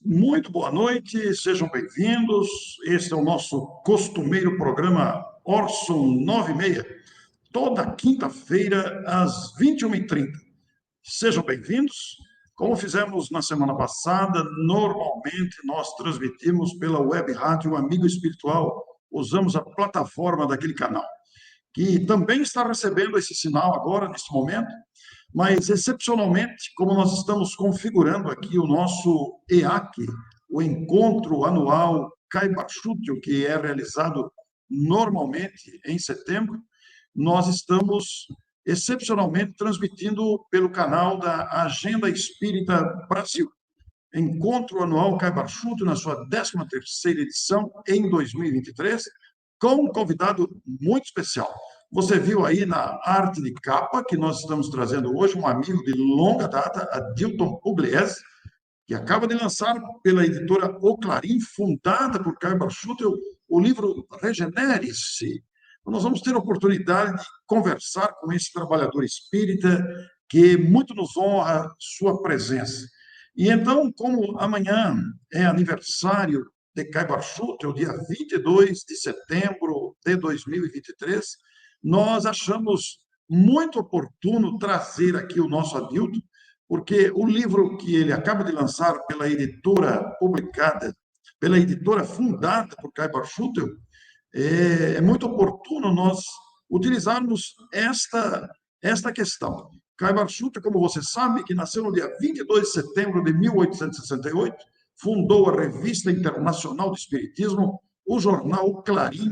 Muito boa noite, sejam bem-vindos. Este é o nosso costumeiro programa Orson 96, toda quinta-feira, às 21h30. Sejam bem-vindos. Como fizemos na semana passada, normalmente nós transmitimos pela web rádio Amigo Espiritual, usamos a plataforma daquele canal, que também está recebendo esse sinal agora, nesse momento, mas, excepcionalmente, como nós estamos configurando aqui o nosso EAC, o Encontro Anual Caiba-Chútil, que é realizado normalmente em setembro, nós estamos, excepcionalmente, transmitindo pelo canal da Agenda Espírita Brasil. Encontro Anual Caiba-Chútil, na sua 13ª edição, em 2023, com um convidado muito especial. Você viu aí na arte de capa que nós estamos trazendo hoje um amigo de longa data, Adilton Pugliese, que acaba de lançar pela editora O Clarim, fundada por Caiba-Chútil, o livro Regenere-se. Nós vamos ter a oportunidade de conversar com esse trabalhador espírita que muito nos honra sua presença. E então, como amanhã é aniversário de Caiba-Chútil, dia 22 de setembro de 2023, nós achamos muito oportuno trazer aqui o nosso Adilton, porque o livro que ele acaba de lançar pela editora publicada, pela editora fundada por Caiba-Chútil, é muito oportuno nós utilizarmos esta questão. Caiba-Chútil, como você sabe, que nasceu no dia 22 de setembro de 1868, fundou a Revista Internacional do Espiritismo, o jornal Clarim,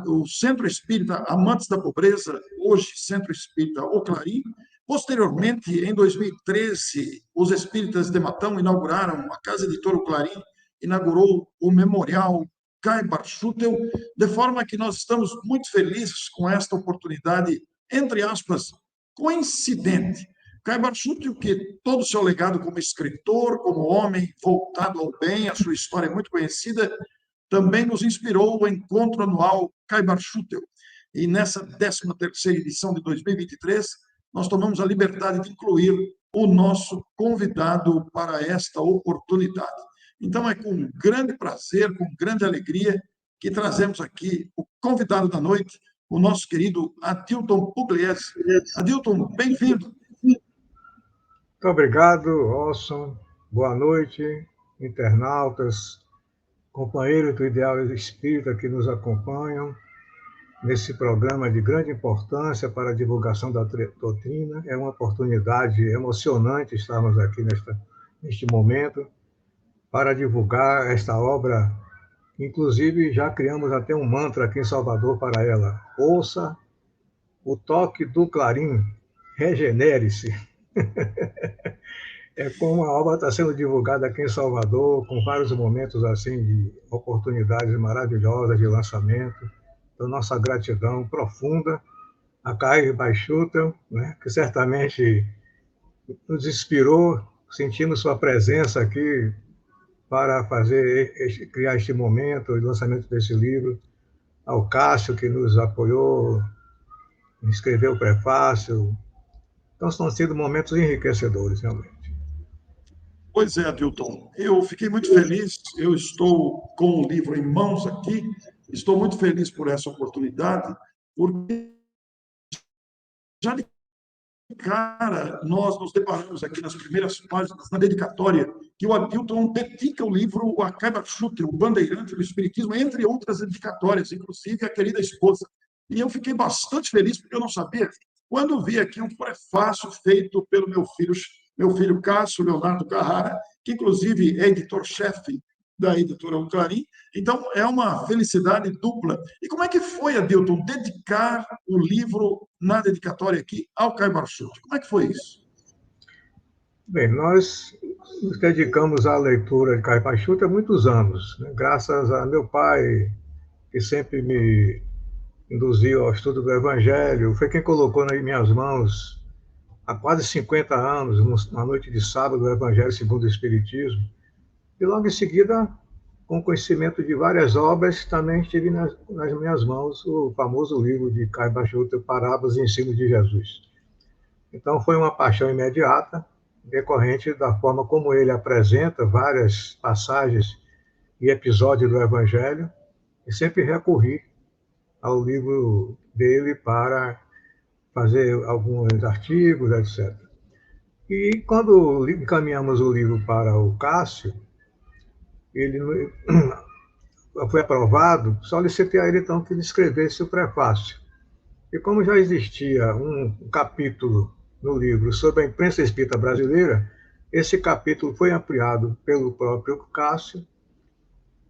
o Centro Espírita Amantes da Pobreza, hoje Centro Espírita O Clarim. Posteriormente, em 2013, os espíritas de Matão inauguraram, a Casa Editora O Clarim inaugurou o Memorial Caiba-Chútil, de forma que nós estamos muito felizes com esta oportunidade, entre aspas, coincidente. Caiba-Chútil, que todo o seu legado como escritor, como homem voltado ao bem, a sua história é muito conhecida, também nos inspirou o encontro anual Caiba-Chútil. E nessa 13ª edição de 2023, nós tomamos a liberdade de incluir o nosso convidado para esta oportunidade. Então, é com grande prazer, com grande alegria, que trazemos aqui o convidado da noite, o nosso querido Adilton Pugliese. Adilton, bem-vindo. Muito obrigado, Orson. Boa noite, internautas, companheiros do Ideal Espírita que nos acompanham nesse programa de grande importância para a divulgação da doutrina. É uma oportunidade emocionante estarmos aqui neste momento para divulgar esta obra. Inclusive, já criamos até um mantra aqui em Salvador para ela. Ouça o toque do clarim, regenere-se. É como a obra está sendo divulgada aqui em Salvador, com vários momentos assim de oportunidades maravilhosas de lançamento. Então, nossa gratidão profunda a Caiba-Chútil, né, que certamente nos inspirou, sentimos sua presença aqui para criar este momento, o lançamento desse livro, ao Cássio, que nos apoiou, escreveu o prefácio. Então, estão sendo momentos enriquecedores, realmente. Pois é, Adilton, eu fiquei muito feliz, eu estou com o livro em mãos aqui, estou muito feliz por essa oportunidade, porque já de cara nós nos deparamos aqui nas primeiras páginas, na dedicatória, que o Adilton dedica o livro a Caiba-Chútil, o bandeirante do Espiritismo, entre outras dedicatórias, inclusive a querida esposa. E eu fiquei bastante feliz, porque eu não sabia, quando vi aqui um prefácio feito pelo meu filho Cássio Leonardo Carrara, que inclusive é editor-chefe da editora O Clarim. Então, é uma felicidade dupla. E como é que foi, Adilton, dedicar o livro na dedicatória aqui ao Caiba-Chútil? Como é que foi isso? Bem, nós nos dedicamos à leitura de Caiba-Chútil há muitos anos, né? Graças a meu pai, que sempre me induziu ao estudo do Evangelho, foi quem colocou nas minhas mãos, há quase 50 anos, na noite de sábado, o Evangelho segundo o Espiritismo. E logo em seguida, com conhecimento de várias obras, também tive nas minhas mãos o famoso livro de Caiba-Chútil, Parábolas e Ensino de Jesus. Então foi uma paixão imediata, decorrente da forma como ele apresenta várias passagens e episódios do Evangelho, e sempre recorri ao livro dele para fazer alguns artigos, etc. E quando encaminhamos o livro para o Cássio, ele foi aprovado, solicitei a ele então que ele escrevesse o prefácio. E como já existia um capítulo no livro sobre a imprensa espírita brasileira, esse capítulo foi ampliado pelo próprio Cássio,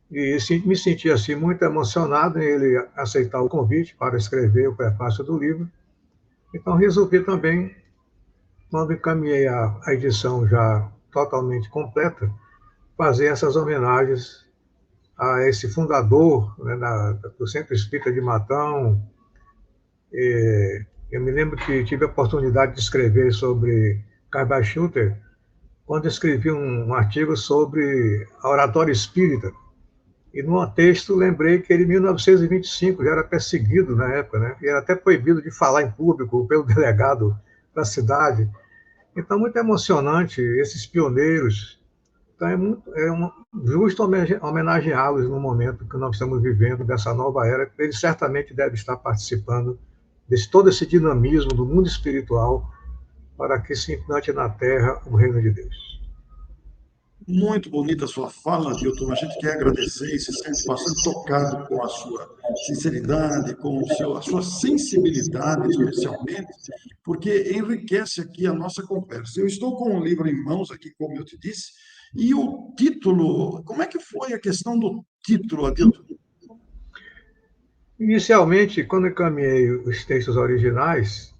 e me senti assim muito emocionado em ele aceitar o convite para escrever o prefácio do livro. Então resolvi também, quando encaminhei a edição já totalmente completa, fazer essas homenagens a esse fundador, né, do Centro Espírita de Matão. Eu me lembro que tive a oportunidade de escrever sobre Caibal Schutter, quando escrevi um artigo sobre a oratória espírita. E no texto lembrei que ele, em 1925, já era perseguido na época, né? E era até proibido de falar em público pelo delegado da cidade. Então, muito emocionante esses pioneiros. Então, justo homenageá-los no momento que nós estamos vivendo, dessa nova era. Ele certamente deve estar participando de todo esse dinamismo do mundo espiritual para que se implante na Terra o reino de Deus. Muito bonita a sua fala, Dilton. A gente quer agradecer e se sente bastante tocado com a sua sinceridade, com a sua sensibilidade, especialmente, porque enriquece aqui a nossa conversa. Eu estou com um livro em mãos aqui, como eu te disse, e o título, como é que foi a questão do título, Adilton? Inicialmente, quando encaminhei os textos originais,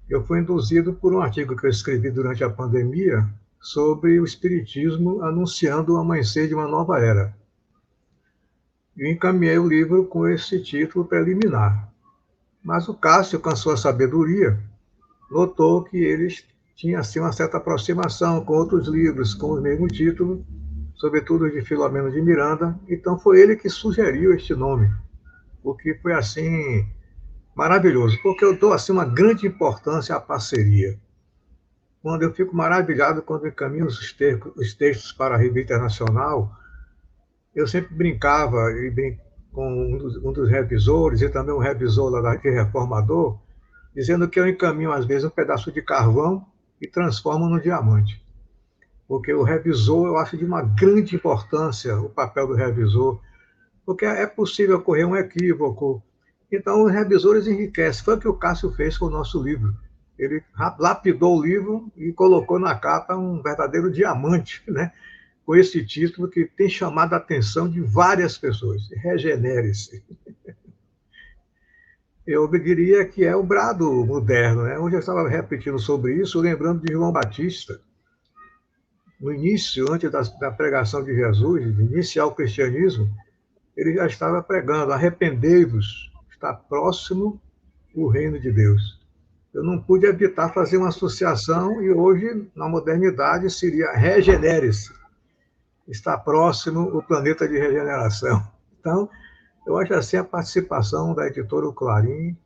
eu fui induzido por um artigo que eu escrevi durante a pandemia sobre o Espiritismo anunciando o amanhecer de uma nova era. E encaminhei o livro com esse título preliminar. Mas o Cássio, com a sua sabedoria, notou que eles tinham assim, uma certa aproximação com outros livros com o mesmo título, sobretudo de Filomeno de Miranda. Então foi ele que sugeriu este nome, o que foi assim maravilhoso, porque eu dou assim uma grande importância à parceria. Quando eu fico maravilhado quando encaminho os textos para a revista internacional, eu sempre brincava com um dos revisores e também um revisor lá de Reformador, dizendo que eu encaminho às vezes um pedaço de carvão e transformo no diamante. Porque o revisor, eu acho de uma grande importância o papel do revisor, porque é possível ocorrer um equívoco. Então, os revisores enriquecem. Foi o que o Cássio fez com o nosso livro. Ele lapidou o livro e colocou na capa um verdadeiro diamante, né? Com esse título que tem chamado a atenção de várias pessoas. Regenere-se. Eu diria que é o brado moderno, né? Hoje eu estava repetindo sobre isso, lembrando de João Batista. No início, antes da pregação de Jesus, de iniciar o cristianismo, ele já estava pregando: arrependei-vos, está próximo o reino de Deus. Eu não pude evitar fazer uma associação, e hoje, na modernidade, seria regenere-se, está próximo o planeta de regeneração. Então, eu acho assim a participação da editora O Clarim,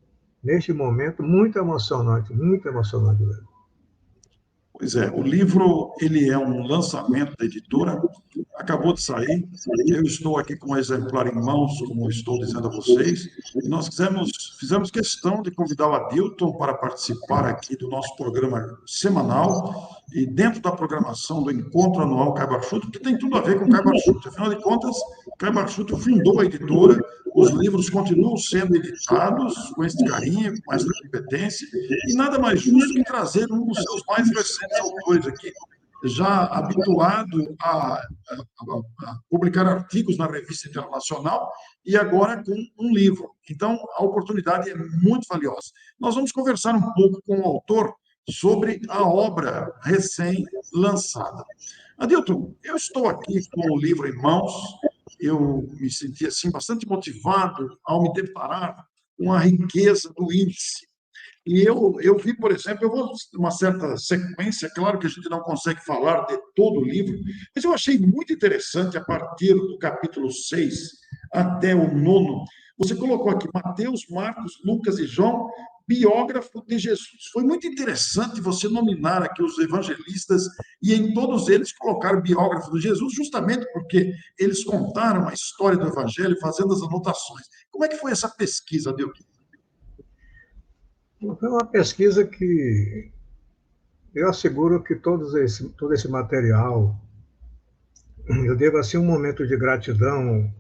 neste momento, muito emocionante mesmo. Pois é, o livro ele é um lançamento da editora, acabou de sair. Eu estou aqui com um exemplar em mãos, como estou dizendo a vocês, e nós fizemos questão de convidar o Adilton para participar aqui do nosso programa semanal e dentro da programação do Encontro Anual Caio Barchuto, que tem tudo a ver com Caio Barchuto. Afinal de contas, Caio Barchuto fundou a editora, os livros continuam sendo editados com este carinho, com esta competência, e nada mais justo que trazer um dos seus mais recentes autores aqui, já habituado a publicar artigos na revista internacional e agora com um livro. Então, a oportunidade é muito valiosa. Nós vamos conversar um pouco com o autor sobre a obra recém-lançada. Adilton, eu estou aqui com o livro em mãos, eu me senti assim bastante motivado ao me deparar com a riqueza do índice. E eu vi, por exemplo, eu vou uma certa sequência, claro que a gente não consegue falar de todo o livro, mas eu achei muito interessante, a partir do capítulo 6 até o 9, Você colocou aqui Mateus, Marcos, Lucas e João, biógrafo de Jesus. Foi muito interessante você nominar aqui os evangelistas e em todos eles colocar biógrafo de Jesus, justamente porque eles contaram a história do evangelho fazendo as anotações. Como é que foi essa pesquisa, Adilton? Foi uma pesquisa que eu asseguro que todo esse material, eu devo assim um momento de gratidão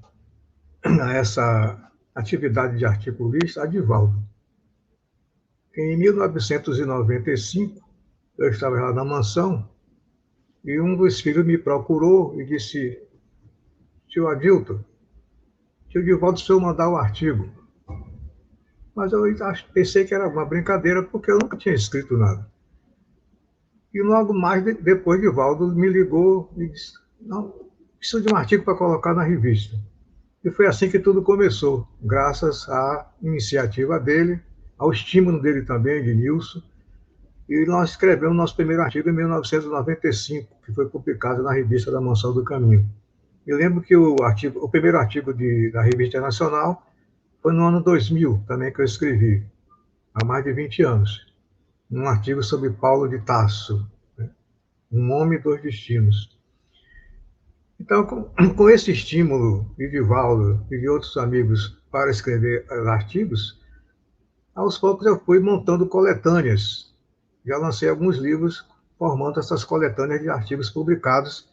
a essa atividade de articulista, a Divaldo. Em 1995, eu estava lá na mansão e um dos filhos me procurou e disse: tio Adilton, tio Divaldo, se eu mandar o artigo. Mas eu pensei que era uma brincadeira porque eu nunca tinha escrito nada. E logo mais, depois, Divaldo me ligou e disse: não, preciso de um artigo para colocar na revista. E foi assim que tudo começou, graças à iniciativa dele, ao estímulo dele também, de Nilson. E nós escrevemos nosso primeiro artigo em 1995, que foi publicado na revista da Mansão do Caminho. Eu lembro que o primeiro artigo da Revista Nacional foi no ano 2000, também que eu escrevi, há mais de 20 anos, um artigo sobre Paulo de Tarso, né? Um homem e dois destinos. Então, com esse estímulo de Divaldo e de outros amigos para escrever artigos, aos poucos eu fui montando coletâneas. Já lancei alguns livros formando essas coletâneas de artigos publicados,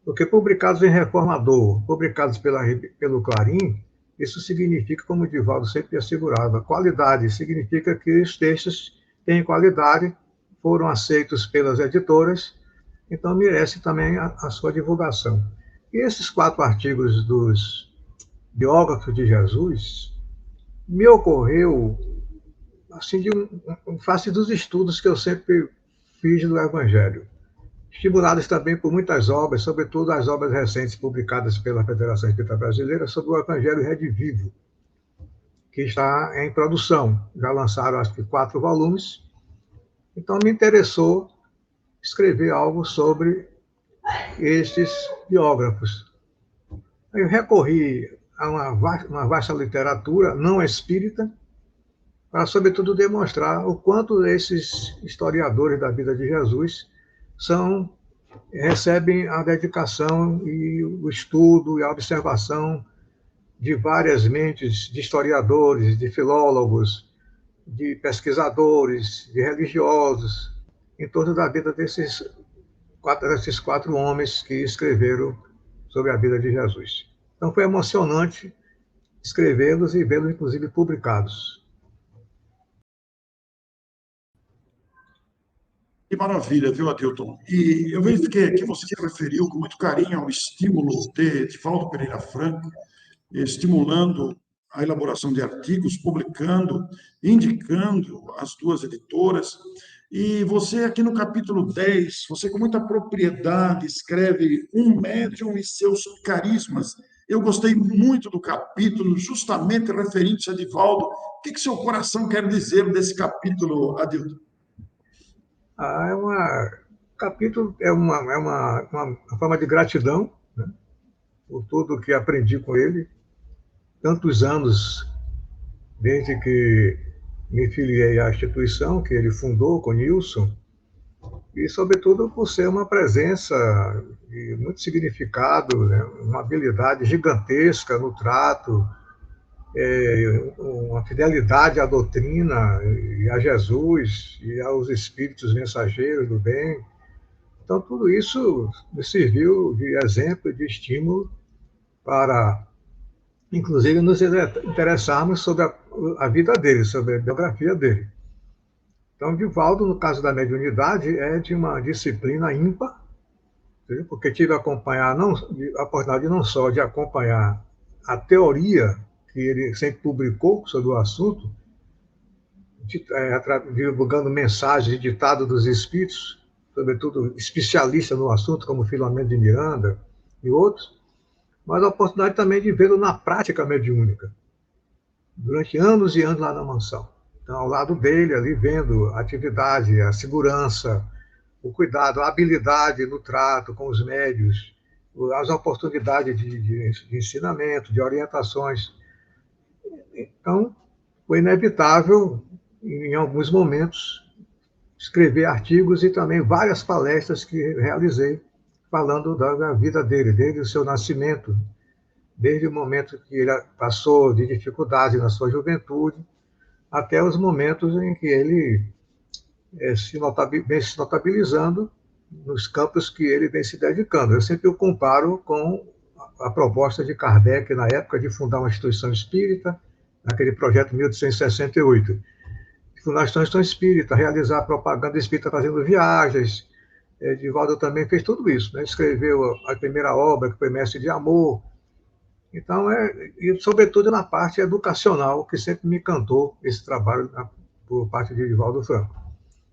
porque publicados em Reformador, publicados pelo Clarim, isso significa, como o Divaldo sempre assegurava, qualidade, significa que os textos têm qualidade, foram aceitos pelas editoras, então merece também a sua divulgação. E esses 4 artigos dos biógrafos de Jesus me ocorreu assim face dos estudos que eu sempre fiz do Evangelho, estimulados também por muitas obras, sobretudo as obras recentes publicadas pela Federação Espírita Brasileira sobre o Evangelho Redivivo, que está em produção. Já lançaram, acho que, 4 volumes. Então, me interessou escrever algo sobre estes biógrafos. Eu recorri a uma vasta literatura não espírita para, sobretudo, demonstrar o quanto esses historiadores da vida de Jesus recebem a dedicação e o estudo e a observação de várias mentes de historiadores, de filólogos, de pesquisadores, de religiosos, em torno da vida desses 4 homens que escreveram sobre a vida de Jesus. Então foi emocionante escrevê-los e vê-los, inclusive, publicados. Que maravilha, viu, Adilton? E eu vejo que você se referiu com muito carinho ao estímulo de Valdo Pereira Franco, estimulando a elaboração de artigos, publicando, indicando as 2 editoras. E você, aqui no capítulo 10, você com muita propriedade escreve um médium e seus carismas. Eu gostei muito do capítulo, justamente referente a Divaldo. O que seu coração quer dizer desse capítulo, Adilton? Capítulo é uma forma de gratidão, né, por tudo que aprendi com ele, tantos anos desde que me filiei à instituição que ele fundou com Nilson, e, sobretudo, por ser uma presença de muito significado, né, uma habilidade gigantesca no trato, uma fidelidade à doutrina e a Jesus e aos espíritos mensageiros do bem. Então, tudo isso me serviu de exemplo, de estímulo para, inclusive, nos interessarmos sobre a vida dele, sobre a biografia dele. Então, Divaldo, no caso da mediunidade, é de uma disciplina ímpar, porque tive a oportunidade não só de acompanhar a teoria que ele sempre publicou sobre o assunto, divulgando mensagens e ditados dos espíritos, sobretudo especialistas no assunto, como Filomeno de Miranda e outros, mas a oportunidade também de vê-lo na prática mediúnica, durante anos e anos lá na mansão. Então, ao lado dele, ali, vendo a atividade, a segurança, o cuidado, a habilidade no trato com os médios, as oportunidades de ensinamento, de orientações. Então, foi inevitável, em alguns momentos, escrever artigos e também várias palestras que realizei falando da vida dele, desde o seu nascimento, desde o momento que ele passou de dificuldade na sua juventude, até os momentos em que ele vem se notabilizando nos campos que ele vem se dedicando. Eu sempre o comparo com a proposta de Kardec, na época, de fundar uma instituição espírita, naquele projeto 1868. Fundar uma instituição espírita, realizar propaganda espírita fazendo viagens. Divaldo também fez tudo isso, né? Escreveu a primeira obra, que foi Mestre de Amor. Então, e sobretudo na parte educacional, que sempre me encantou esse trabalho por parte de Divaldo Franco.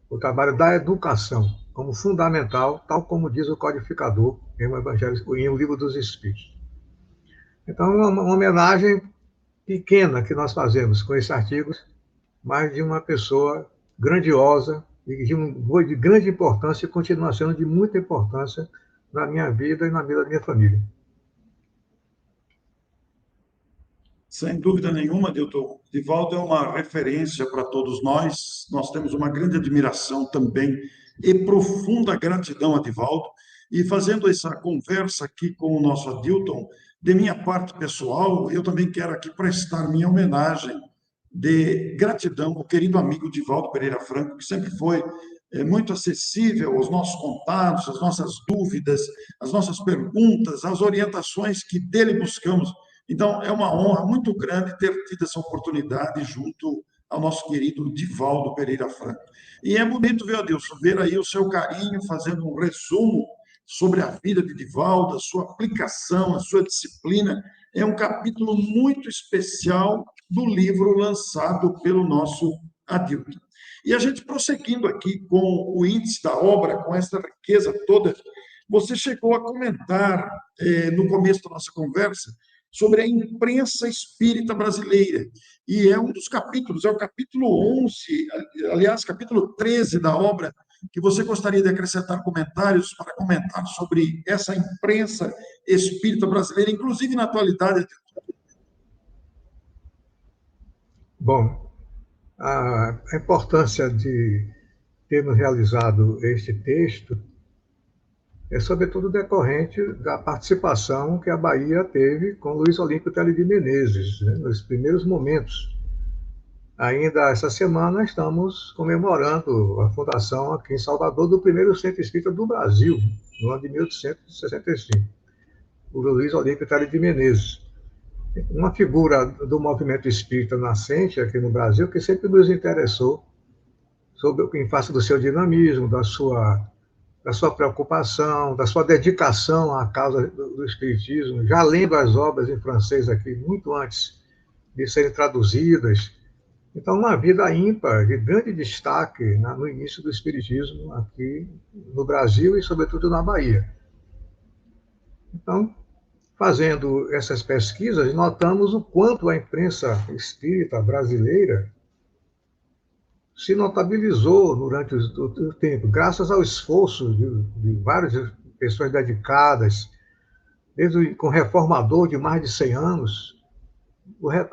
O trabalho da educação como fundamental, tal como diz o codificador em um Evangelho, em um Livro dos Espíritos. Então, uma homenagem pequena que nós fazemos com esses artigos, mas de uma pessoa grandiosa e de grande importância e continua sendo de muita importância na minha vida e na vida da minha família. Sem dúvida nenhuma, doutor. Divaldo é uma referência para todos nós. Nós temos uma grande admiração também e profunda gratidão a Divaldo. E fazendo essa conversa aqui com o nosso Adilton, de minha parte pessoal, eu também quero aqui prestar minha homenagem de gratidão ao querido amigo Divaldo Pereira Franco, que sempre foi muito acessível aos nossos contatos, às nossas dúvidas, às nossas perguntas, às orientações que dele buscamos. Então, é uma honra muito grande ter tido essa oportunidade junto ao nosso querido Divaldo Pereira Franco. E é bonito, viu, Adilson, ver aí o seu carinho, fazendo um resumo sobre a vida de Divaldo, a sua aplicação, a sua disciplina. É um capítulo muito especial do livro lançado pelo nosso Adilton. E a gente prosseguindo aqui com o índice da obra, com essa riqueza toda, você chegou a comentar no começo da nossa conversa sobre a imprensa espírita brasileira. E é um dos capítulos, é o capítulo 11, aliás, capítulo 13 da obra, que você gostaria de acrescentar comentários para comentar sobre essa imprensa espírita brasileira, inclusive na atualidade. Bom, a importância de termos realizado este texto é sobretudo decorrente da participação que a Bahia teve com Luiz Olímpio Tele de Menezes, né, nos primeiros momentos. Ainda essa semana estamos comemorando a fundação aqui em Salvador do primeiro centro espírita do Brasil, no ano de 1865, o Luiz Olímpio Tele de Menezes. Uma figura do movimento espírita nascente aqui no Brasil que sempre nos interessou em face do seu dinamismo, da sua preocupação, da sua dedicação à causa do espiritismo. Já lendo as obras em francês aqui muito antes de serem traduzidas. Então, uma vida ímpar, de grande destaque no início do espiritismo aqui no Brasil e, sobretudo, na Bahia. Então, fazendo essas pesquisas, notamos o quanto a imprensa espírita brasileira se notabilizou durante o tempo, graças ao esforço de várias pessoas dedicadas, desde com o Reformador de mais de 100 anos,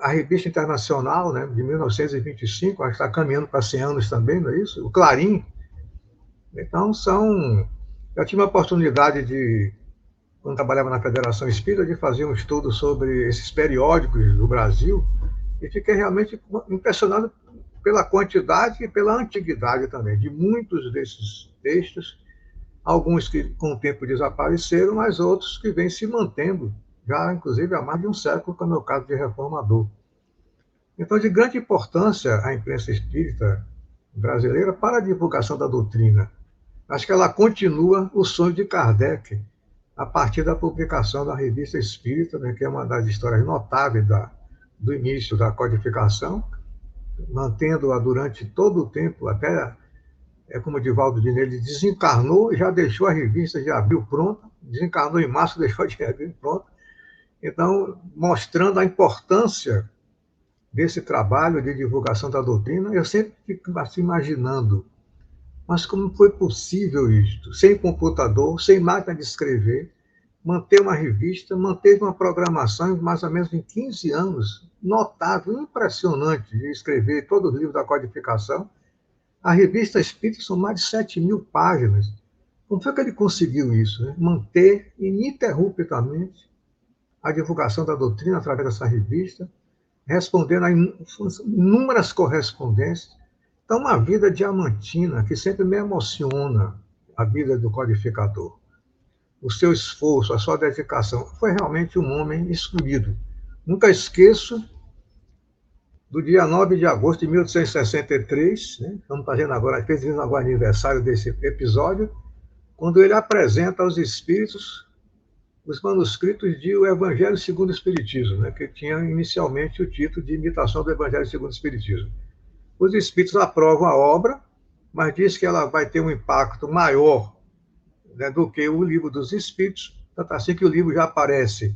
a Revista Internacional, né, de 1925, acho que está caminhando para 100 anos também, não é isso? O Clarim. Então, eu tive a oportunidade de, quando trabalhava na Federação Espírita, de fazer um estudo sobre esses periódicos do Brasil e fiquei realmente impressionado pela quantidade e pela antiguidade também, de muitos desses textos, alguns que com o tempo desapareceram, mas outros que vêm se mantendo, já inclusive há mais de um século, como é o caso de Reformador. Então, de grande importância a imprensa espírita brasileira para a divulgação da doutrina. Acho que ela continua o sonho de Kardec, a partir da publicação da Revista Espírita, né, que é uma das histórias notáveis do início da codificação, mantendo-a durante todo o tempo, até, como o Divaldo diz, ele desencarnou e já deixou a revista de abril pronta, desencarnou em março, deixou de abril pronta. Então, mostrando a importância desse trabalho de divulgação da doutrina, eu sempre fico assim, imaginando, mas como foi possível isto? Sem computador, sem máquina de escrever, manter uma revista, manteve uma programação mais ou menos em 15 anos, notável, impressionante, de escrever todos os livros da codificação. A revista Espírita são mais de 7.000 páginas. Como foi que ele conseguiu isso? Né? Manter ininterruptamente a divulgação da doutrina através dessa revista, respondendo a inúmeras correspondências. Então, uma vida diamantina que sempre me emociona, a vida do codificador. O seu esforço, a sua dedicação. Foi realmente um homem escolhido. Nunca esqueço do dia 9 de agosto de 1863, né? Estamos fazendo agora, fazendo agora aniversário desse episódio, quando ele apresenta aos espíritos os manuscritos de O Evangelho segundo o Espiritismo, né? Que tinha inicialmente o título de Imitação do Evangelho segundo o Espiritismo. Os espíritos aprovam a obra, mas diz que ela vai ter um impacto maior, né, do que o Livro dos Espíritos, tanto assim que o livro já aparece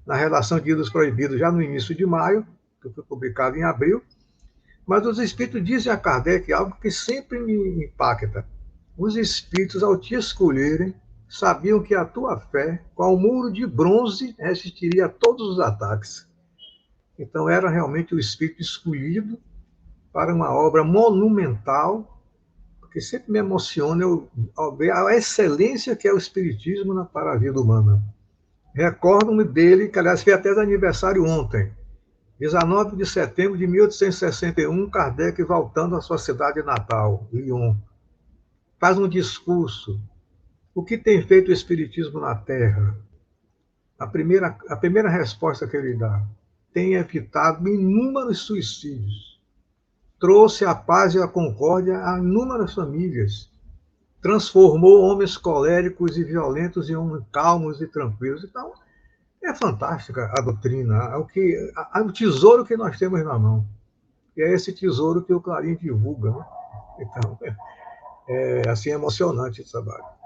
na Relação de Livros Proibidos já no início de maio, que foi publicado em abril, mas os espíritos dizem a Kardec algo que sempre me impacta. Os espíritos, ao te escolherem, sabiam que a tua fé, qual muro de bronze, resistiria a todos os ataques. Então, era realmente o espírito escolhido para uma obra monumental, que sempre me emociona ao ver a excelência que é o Espiritismo para a vida humana. Recordo-me dele, que aliás fez até de aniversário ontem, 19 de setembro de 1861, Kardec voltando à sua cidade natal, Lyon. Faz um discurso. O que tem feito o Espiritismo na Terra? A primeira resposta que ele dá: tem evitado inúmeros suicídios. Trouxe a paz e a concórdia a inúmeras famílias, transformou homens coléricos e violentos em homens calmos e tranquilos. Então, é fantástica a doutrina, o tesouro que nós temos na mão. E é esse tesouro que o Clarim divulga. Né? Então, assim, emocionante esse trabalho.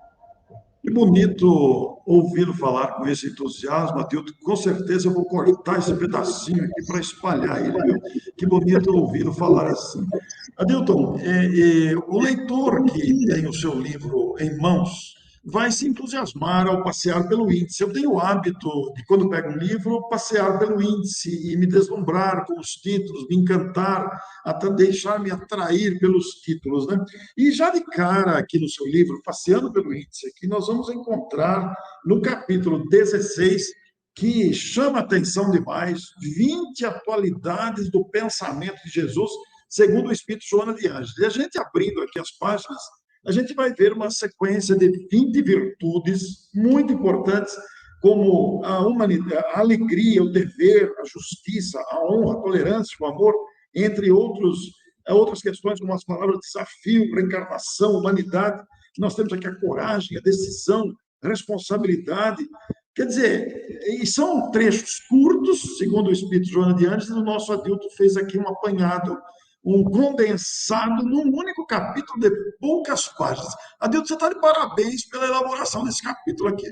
Que bonito ouvi-lo falar com esse entusiasmo, Adilton. Com certeza eu vou cortar esse pedacinho aqui para espalhar ele, viu? Que bonito ouvi-lo falar assim. Adilton, o leitor que tem o seu livro em mãos vai se entusiasmar ao passear pelo índice. Eu tenho o hábito de, quando pego um livro, passear pelo índice e me deslumbrar com os títulos, me encantar, até deixar-me atrair pelos títulos, né? E já de cara aqui no seu livro, passeando pelo índice, aqui nós vamos encontrar no capítulo 16, que chama atenção demais, 20 atualidades do pensamento de Jesus, segundo o Espírito Joana de Ângeles. E a gente abrindo aqui as páginas, a gente vai ver uma sequência de 20 virtudes muito importantes, como a humanidade, a alegria, o dever, a justiça, a honra, a tolerância, o amor, entre outras questões, como as palavras desafio, reencarnação, humanidade. Nós temos aqui a coragem, a decisão, a responsabilidade. Quer dizer, e são trechos curtos, segundo o Espírito Joana de Ângeles, e o nosso Adilton fez aqui um apanhado, um condensado num único capítulo de poucas páginas. Adilton, você está de parabéns pela elaboração desse capítulo aqui.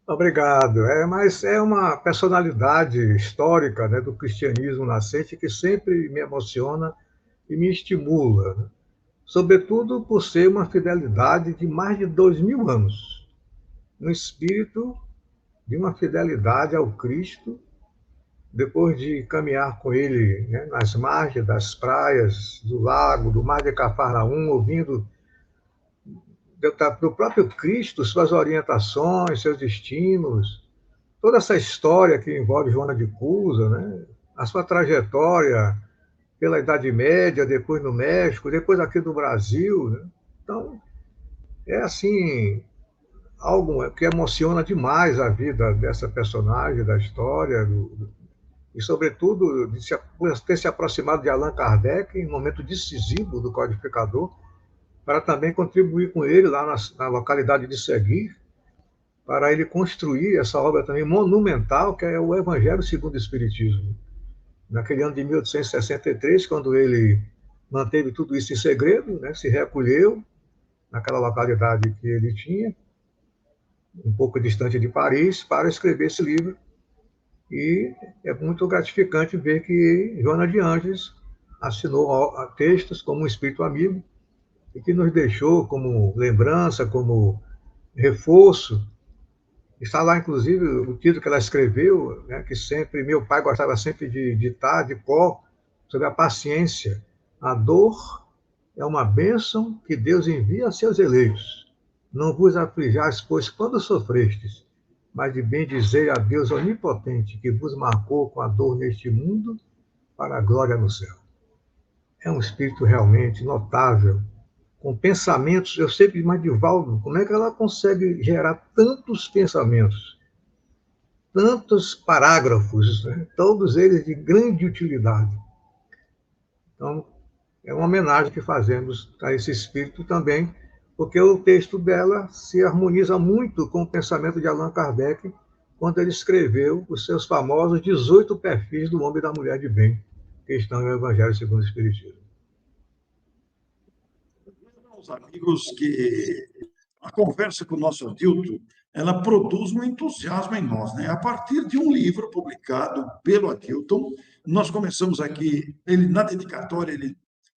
Obrigado. Mas é uma personalidade histórica, né, do cristianismo nascente que sempre me emociona e me estimula, né? Sobretudo por ser uma fidelidade de mais de 2.000 anos, no espírito de uma fidelidade ao Cristo, depois de caminhar com ele, né, nas margens das praias, do lago, do mar de Cafarnaum, ouvindo do próprio Cristo suas orientações, seus destinos, toda essa história que envolve Joana de Cusa, né, a sua trajetória pela Idade Média, depois no México, depois aqui no Brasil. Né? Então, é assim, algo que emociona demais a vida dessa personagem, da história, e, sobretudo, de ter se aproximado de Allan Kardec em um momento decisivo do codificador, para também contribuir com ele lá na localidade de Seguir, para ele construir essa obra também monumental, que é o Evangelho segundo o Espiritismo. Naquele ano de 1863, quando ele manteve tudo isso em segredo, né, se recolheu naquela localidade que ele tinha, um pouco distante de Paris, para escrever esse livro. E é muito gratificante ver que Joana de Ângeles assinou textos como um espírito amigo e que nos deixou como lembrança, como reforço Está lá, inclusive, o título que ela escreveu, né, que sempre, meu pai gostava sempre de ditar de cor, sobre a paciência. A dor é uma bênção que Deus envia a seus eleitos. Não vos aflijais, pois, quando sofrestes, mas de bem dizer a Deus onipotente, que vos marcou com a dor neste mundo, para a glória no céu. É um espírito realmente notável, com pensamentos. Eu sempre imagino, Divaldo, como é que ela consegue gerar tantos pensamentos, tantos parágrafos, né? Todos eles de grande utilidade. Então, é uma homenagem que fazemos a esse espírito também, porque o texto dela se harmoniza muito com o pensamento de Allan Kardec, quando ele escreveu os seus famosos 18 perfis do homem e da mulher de bem, que estão no Evangelho segundo o Espiritismo. Os amigos, que a conversa com o nosso Adilto, ela produz um entusiasmo em nós, né? A partir de um livro publicado pelo Adilton, nós começamos aqui, ele na dedicatória,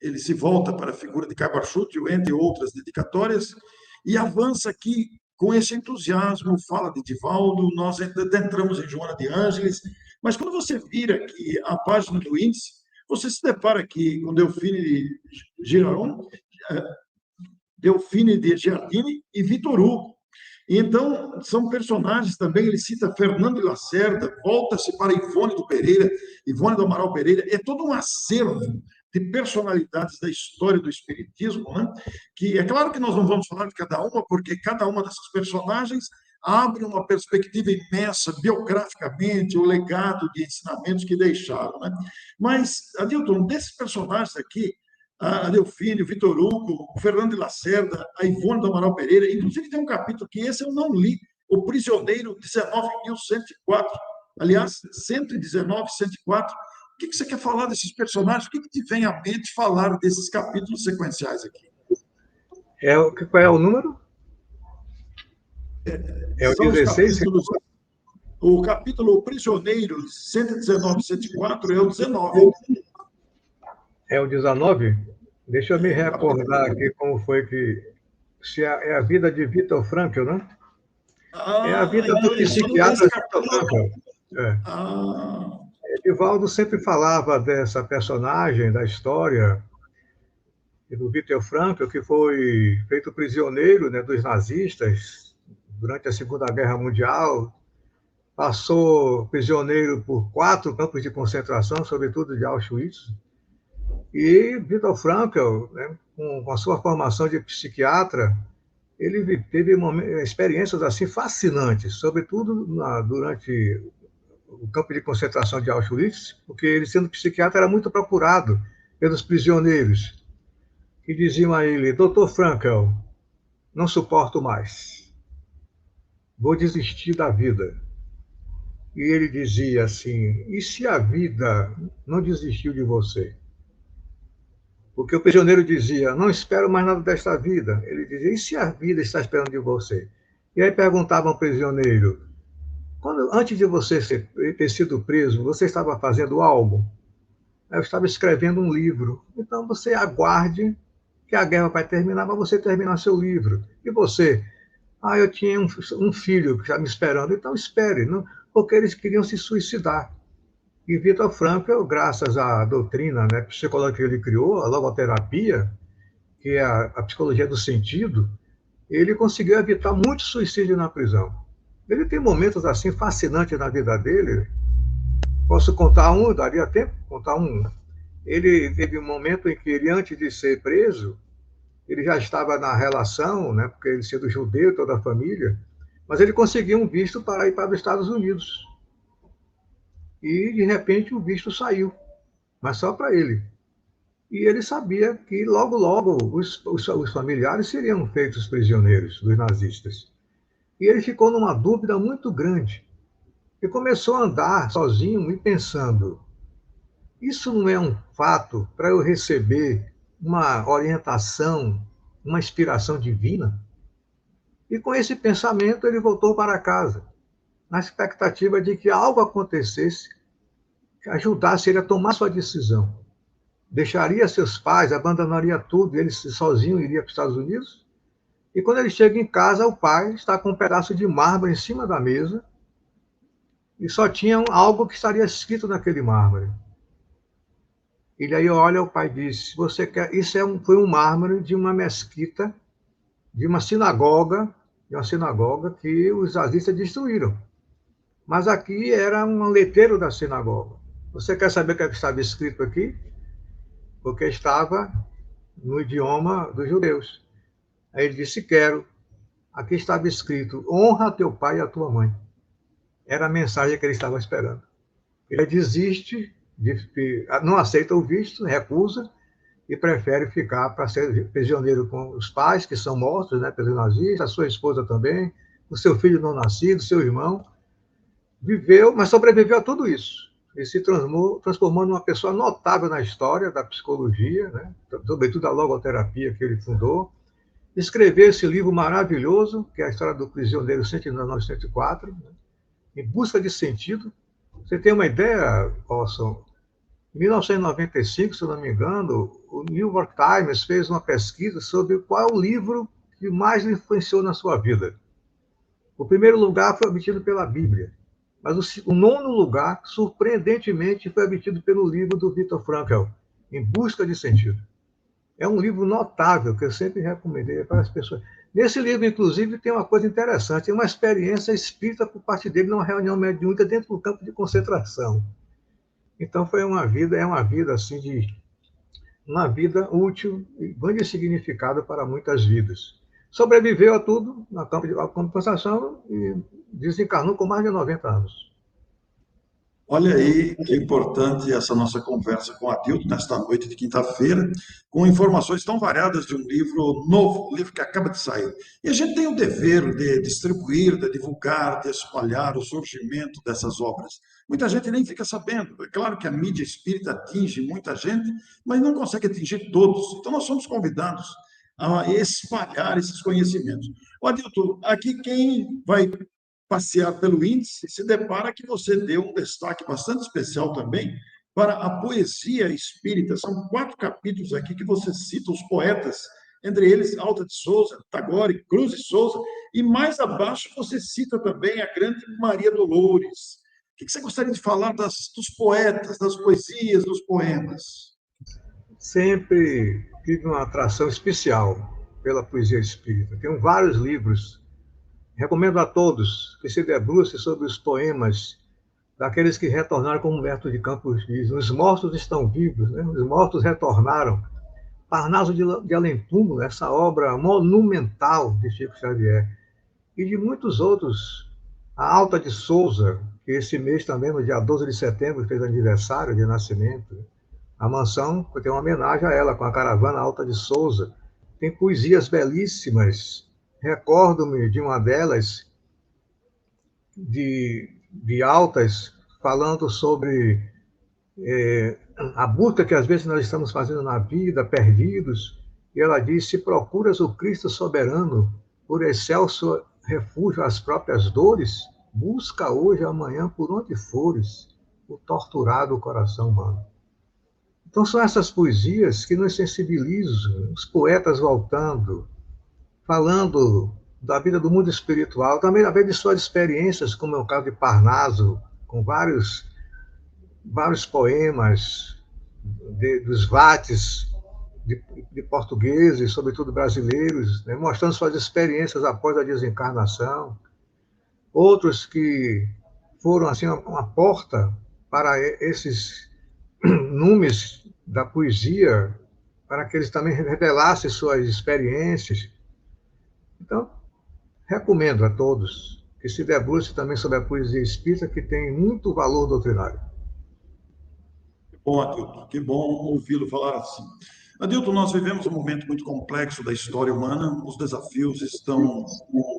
ele se volta para a figura de Cabarchútil, entre outras dedicatórias, e avança aqui com esse entusiasmo, fala de Divaldo, nós entramos em Joana de Ângeles, mas quando você vira aqui a página do índice, você se depara aqui com Delfine Giraud, Delfine de Giardini e Vitor Hugo. Então, são personagens também, ele cita Fernando de Lacerda, volta-se para Ivone do Pereira, Ivone do Amaral Pereira, é todo um acervo de personalidades da história do Espiritismo, né? Que é claro que nós não vamos falar de cada uma, porque cada uma dessas personagens abre uma perspectiva imensa, biograficamente, o legado de ensinamentos que deixaram. Né? Mas, Adilton, desses personagens aqui, a Delfine, o Vitor Hugo, o Fernando de Lacerda, a Ivone do Amaral Pereira. Inclusive, tem um capítulo que esse eu não li, O Prisioneiro 19.104. Aliás, 119, 104. O que você quer falar desses personagens? O que te vem à mente falar desses capítulos sequenciais aqui? Qual é o número? É o São 16? O capítulo Prisioneiro 119, 104 é o 19. É o 19? Deixa eu me recordar aqui como foi que... é a vida de Viktor Frankl, né? É a vida do psiquiatra Viktor Frankl. Divaldo sempre falava dessa personagem da história do Viktor Frankl, que foi feito prisioneiro, né, dos nazistas durante a Segunda Guerra Mundial, passou prisioneiro por 4 campos de concentração, sobretudo de Auschwitz. E Viktor Frankl, né, com a sua formação de psiquiatra, ele teve experiências assim fascinantes, sobretudo durante o campo de concentração de Auschwitz, porque ele, sendo psiquiatra, era muito procurado pelos prisioneiros, que diziam a ele: Dr. Frankl, não suporto mais, vou desistir da vida. E ele dizia assim: e se a vida não desistiu de você? Porque o prisioneiro dizia: não espero mais nada desta vida. Ele dizia: e se a vida está esperando de você? E aí perguntavam ao prisioneiro: antes de você ter sido preso, você estava fazendo algo? Eu estava escrevendo um livro. Então você aguarde que a guerra vai terminar, mas você terminar seu livro. E você? Eu tinha um filho que estava me esperando. Então espere, não? Porque eles queriam se suicidar. E Viktor Frankl, graças à doutrina, né, psicológica que ele criou, a logoterapia, que é a psicologia do sentido, ele conseguiu evitar muito suicídio na prisão. Ele tem momentos assim fascinantes na vida dele. Posso contar um? Daria tempo? Contar um. Ele teve um momento em que ele, antes de ser preso, ele já estava na relação, né, porque ele sendo judeu, toda a família, mas ele conseguiu um visto para ir para os Estados Unidos. E, de repente, o visto saiu, mas só para ele. E ele sabia que, logo, logo, os familiares seriam feitos prisioneiros dos nazistas. E ele ficou numa dúvida muito grande. E começou a andar sozinho e pensando: isso não é um fato para eu receber uma orientação, uma inspiração divina? E com esse pensamento ele voltou para casa, na expectativa de que algo acontecesse que ajudasse ele a tomar sua decisão. Deixaria seus pais, abandonaria tudo, ele sozinho iria para os Estados Unidos? E quando ele chega em casa, o pai está com um pedaço de mármore em cima da mesa e só tinha algo que estaria escrito naquele mármore. Ele aí olha, o pai diz: "Você quer? Isso foi um mármore de uma mesquita, de uma sinagoga que os nazistas destruíram. Mas aqui era um letreiro da sinagoga. Você quer saber o que estava escrito aqui? Porque estava no idioma dos judeus." Aí ele disse: "Quero." Aqui estava escrito: "Honra teu pai e a tua mãe." Era a mensagem que ele estava esperando. Ele desiste, não aceita o visto, recusa e prefere ficar para ser prisioneiro com os pais, que são mortos, né, pelos nazistas, a sua esposa também, o seu filho não nascido, seu irmão. Viveu, mas sobreviveu a tudo isso. Ele se transformou numa pessoa notável na história da psicologia, né, sobretudo da logoterapia que ele fundou. Escreveu esse livro maravilhoso, que é a história do prisioneiro 1904, né, Em Busca de Sentido. Você tem uma ideia, Orson? Em 1995, se eu não me engano, o New York Times fez uma pesquisa sobre qual é o livro que mais lhe influenciou na sua vida. O primeiro lugar foi obtido pela Bíblia, mas o nono lugar, surpreendentemente, foi obtido pelo livro do Viktor Frankl, Em Busca de Sentido. É um livro notável, que eu sempre recomendei para as pessoas. Nesse livro, inclusive, tem uma coisa interessante, tem uma experiência espírita por parte dele numa reunião mediúnica dentro do campo de concentração. Então é uma vida assim uma vida útil e grande significado para muitas vidas. Sobreviveu a tudo na campo de concentração e desencarnou com mais de 90 anos. Olha aí que importante essa nossa conversa com Adilto nesta noite de quinta-feira, com informações tão variadas de um livro novo, um livro que acaba de sair. E a gente tem o dever de distribuir, de divulgar, de espalhar o surgimento dessas obras. Muita gente nem fica sabendo. É claro que a mídia espírita atinge muita gente, mas não consegue atingir todos. Então nós somos convidados a espalhar esses conhecimentos. O Adilto, aqui quem vai passear pelo índice, se depara que você deu um destaque bastante especial também para a poesia espírita. São 4 capítulos aqui que você cita os poetas, entre eles Alta de Souza, Tagore, Cruz de Souza, e mais abaixo você cita também a grande Maria Dolores. O que você gostaria de falar dos poetas, das poesias, dos poemas? Sempre tive uma atração especial pela poesia espírita. Tenho vários livros. Recomendo a todos que se debrucem sobre os poemas daqueles que retornaram, como Humberto de Campos diz: os mortos estão vivos, né? Os mortos retornaram. Parnaso de Além-Túmulo, essa obra monumental de Chico Xavier, e de muitos outros. A Alta de Souza, que esse mês também, no dia 12 de setembro, fez aniversário de nascimento. A mansão tem uma homenagem a ela, com a caravana Alta de Souza. Tem poesias belíssimas. Recordo-me de uma delas, de Altas, falando sobre a busca que às vezes nós estamos fazendo na vida, perdidos. E ela diz: se procuras o Cristo soberano, por excelso refúgio às próprias dores, busca hoje, amanhã, por onde fores, o torturado coração humano. Então são essas poesias que nos sensibilizam, os poetas voltando, falando da vida do mundo espiritual, também a vez de suas experiências, como é o caso de Parnaso, com vários poemas dos vates de portugueses, sobretudo brasileiros, né, mostrando suas experiências após a desencarnação. Outros que foram assim uma porta para esses números da poesia, para que eles também revelassem suas experiências. Então, recomendo a todos que se debrucem também sobre a poesia espírita, que tem muito valor doutrinário. Bom, Adilto, que bom ouvi-lo falar assim. Adilto, nós vivemos um momento muito complexo da história humana, os desafios estão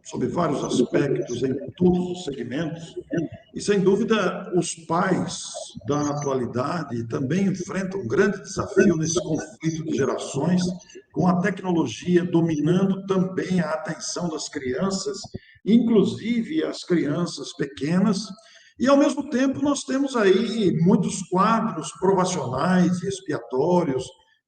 sob vários aspectos, em todos os segmentos, e sem dúvida os pais da atualidade também enfrentam um grande desafio nesse conflito de gerações, com a tecnologia dominando também a atenção das crianças, inclusive as crianças pequenas. E, ao mesmo tempo, nós temos aí muitos quadros provacionais e expiatórios,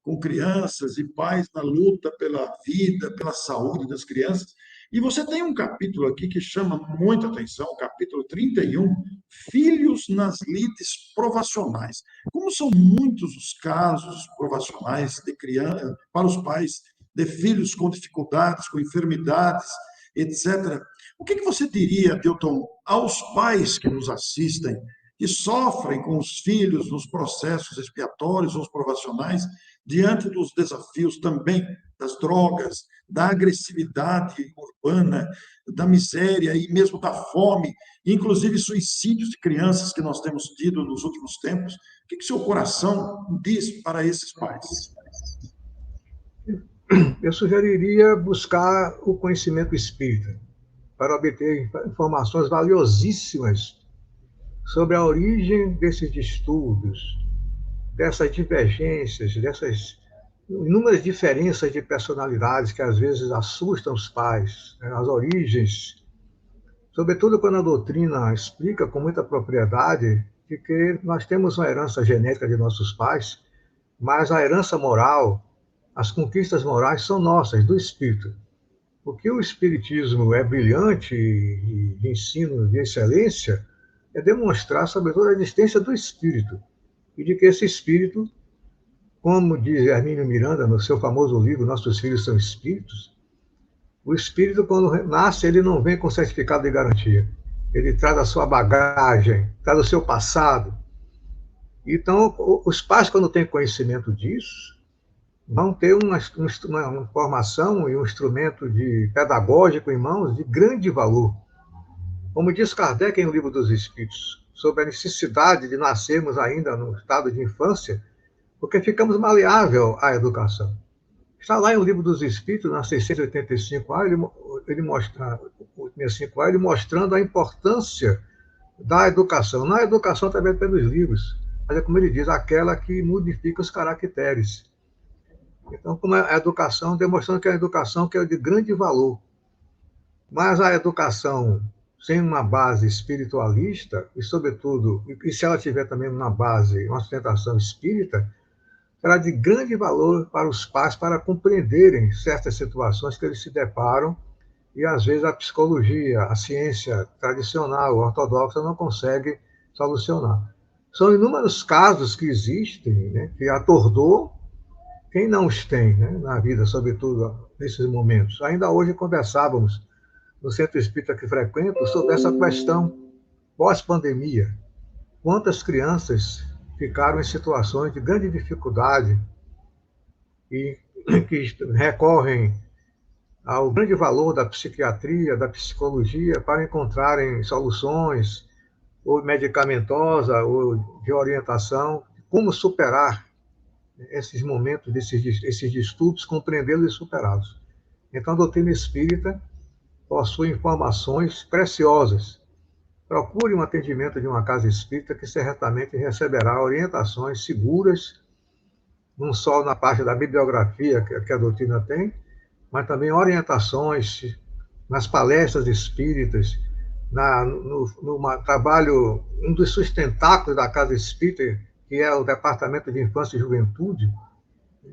com crianças e pais na luta pela vida, pela saúde das crianças. E você tem um capítulo aqui que chama muita atenção, o capítulo 31, Filhos nas lides provacionais. Como são muitos os casos provacionais de criança, para os pais de filhos com dificuldades, com enfermidades, etc. O que você diria, Dilton, aos pais que nos assistem, que sofrem com os filhos nos processos expiatórios ou provacionais, diante dos desafios também das drogas, da agressividade urbana, da miséria e mesmo da fome, inclusive suicídios de crianças que nós temos tido nos últimos tempos? O que seu coração diz para esses pais? Eu sugeriria buscar o conhecimento espírita para obter informações valiosíssimas sobre a origem desses distúrbios, dessas divergências, dessas inúmeras diferenças de personalidades que às vezes assustam os pais, né? As origens, sobretudo quando a doutrina explica com muita propriedade de que nós temos uma herança genética de nossos pais, mas a herança moral, as conquistas morais são nossas, do espírito. O que o espiritismo é brilhante e de ensino de excelência é demonstrar, sobretudo, a existência do espírito e de que esse espírito, como diz Hermínio Miranda no seu famoso livro Nossos Filhos São Espíritos, o espírito, quando nasce, ele não vem com certificado de garantia. Ele traz a sua bagagem, traz o seu passado. Então, os pais, quando têm conhecimento disso, vão ter uma formação e um instrumento pedagógico em mãos de grande valor. Como diz Kardec em O Livro dos Espíritos, sobre a necessidade de nascermos ainda no estado de infância, porque ficamos maleável à educação. Está lá em O Livro dos Espíritos, na 685A, ele mostrando a importância da educação. Não é a educação também pelos livros, mas é como ele diz, aquela que modifica os caracteres. Então, como a educação, demonstrando que é a educação que é de grande valor. Mas a educação sem uma base espiritualista, e sobretudo, e se ela tiver também uma base, uma sustentação espírita, será de grande valor para os pais para compreenderem certas situações que eles se deparam e, às vezes, a psicologia, a ciência tradicional, ortodoxa, não consegue solucionar. São inúmeros casos que existem, né, que atordou quem não os tem, né, na vida, sobretudo nesses momentos. Ainda hoje conversávamos no centro espírita que frequento sobre essa questão pós-pandemia. Quantas crianças ficaram em situações de grande dificuldade e que recorrem ao grande valor da psiquiatria, da psicologia, para encontrarem soluções, ou medicamentosa, ou de orientação, como superar esses momentos, esses distúrbios, compreendê-los e superá-los. Então, a doutrina espírita possui informações preciosas. Procure um atendimento de uma casa espírita que certamente receberá orientações seguras, não só na parte da bibliografia que a doutrina tem, mas também orientações nas palestras espíritas, no trabalho, um dos sustentáculos da casa espírita, que é o Departamento de Infância e Juventude,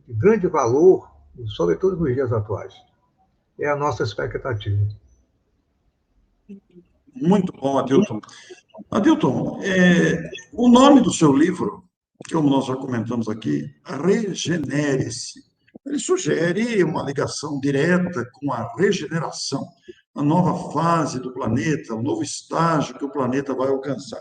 de grande valor, sobretudo nos dias atuais. É a nossa expectativa. Muito bom, Adilton. Adilton, o nome do seu livro, como nós já comentamos aqui, Regenere-se, ele sugere uma ligação direta com a regeneração, a nova fase do planeta, o novo estágio que o planeta vai alcançar.